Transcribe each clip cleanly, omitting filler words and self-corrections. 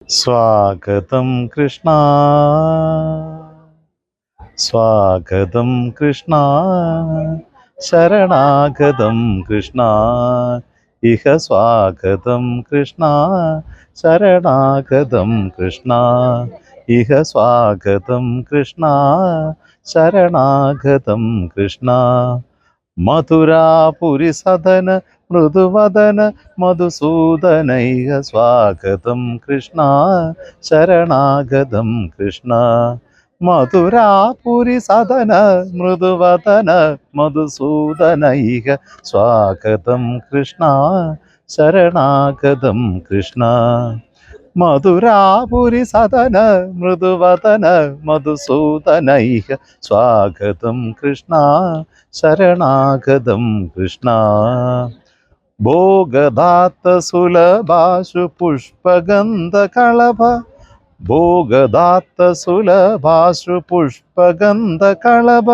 സ്വാഗതം കൃഷ്ണ, സ്വാഗതം കൃഷ്ണ, ശരണാഗതം കൃഷ്ണ, ഇഹ സ്വാഗതം കൃഷ്ണ, ശരണാഗതം കൃഷ്ണ, ഇഹ സ്വാഗതം കൃഷ്ണ, ശരണാഗതം കൃഷ്ണ. മധുരാപുരി സദന മൃദുവദന മധുസൂദനൈക സ്വാഗതം കൃഷ്ണ, ശരണാഗതം കൃഷ്ണ. മധുരാപുരി സദന മൃദുവദന മധുസൂദനൈക സ്വാഗതം കൃഷ്ണ, ശരണാഗതം കൃഷ്ണ. മധുരാപുരി സദന മൃദുവദന മധുസൂദനൈക സ്വാഗതം കൃഷ്ണ, ശരണാഗതം കൃഷ്ണ. ഭോഗദാത്ത സുലഭാശു പുഷ്പഗന്ധ കളഭ, ഭോഗദാത്ത സുലഭാശു പുഷ്പഗന്ധ കളഭ,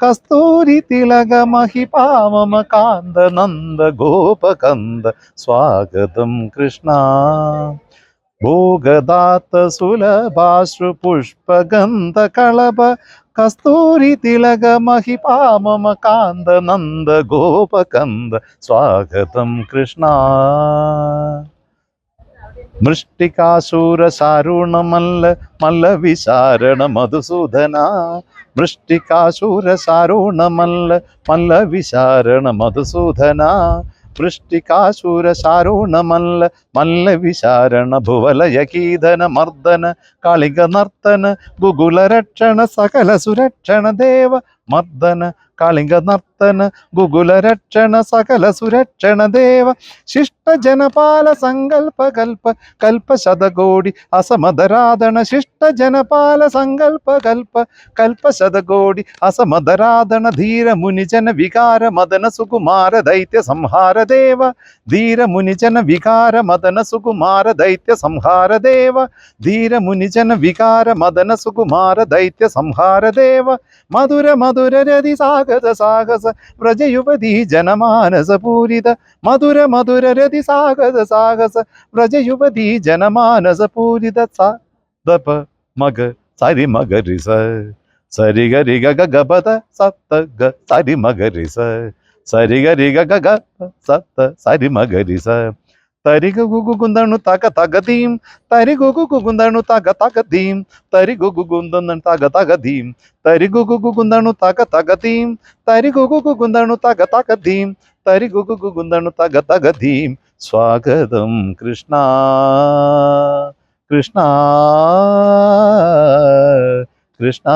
കസ്തൂരി തിലക മഹിപാമമ കാന്ത നന്ദ ഗോപകന്ദ സ്വാഗതം കൃഷ്ണ. ഭോഗദാത്ത സുലഭാശ്രു പുഷ്പഗന്ധ കളഭ, കസ്തൂരി തിലക മഹിപാമമ കാന്ത നന്ദ ഗോപകന്ദ സ്വാഗതം കൃഷ്ണ. മൃഷ്ടികാശൂര ശാരുണമല്ല മല്ല വിശാരണ മധുസൂദന, മൃഷ്ടികാശൂര ശാരുണമല്ല മല്ല വിശാരണ മധുസൂദന, വൃഷ്ടികാശൂര ശാരുണമല്ല മല്ല വിശാരണ ഭുവലയകീധന മർദ്ദന കാളിക നർത്തന ഗുകുല രക്ഷണ സകല സുരക്ഷണ ദേവ മർദ്ദന കാളിക നർത്തന ഗുകുല രക്ഷണ സകല സുരക്ഷണ ദേവ ശിഷ്ട ജനപാല സങ്കൽപ്പ കൽപ്പ കൽപ്പ ശതകോടി അസമദരാധന, ശിഷ്ട ജനപാല സങ്കൽപ്പ കൽപ്പ കൽപ്പ ശതകോടി അസമദരാധന, ധീര മുനിജന വികാര മദന സുകുമാര ദൈത്യ സംഹാര ദേവ, ധീര മുനിജന വികാര മദന സുകുമാര ദൈത്യ സംഹാര ദേവ, ധീര മുനിജന വികാര മദന സുകുമാര ദൈത്യ സംഹാര ദേവ. മധുര മധുര രതി സാഗത സാഹസ വ്രജയുവതി ജനമാനസ പൂരിത, മധുര മധുര രതി സാഗത സാഹസ വ്രജയുവതി ജനമാനസ പൂരിത. സദപ മഗ സരി മഗരി സരി ഗരി ഗ ഗപദ സപ്ത ഗ സരി മഗരി സരി ഗരി ഗ ഗ സപ്ത സരി മഗരി തരി ഗുഗു കുന്തണു തക തകതീം, തരി ഗുഗു കുന്തണു തക തകതീം, തരി ഗുഗു കുന്തണു തക തകതീം, തരി ഗുഗു കുന്തണു തക തകതീം, തരി ഗുഗു കുന്തണു തക തകതീം, തരി ഗുഗു കുന്തണു തക തകതീം. സ്വാഗതം കൃഷ്ണ, കൃഷ്ണ കൃഷ്ണ.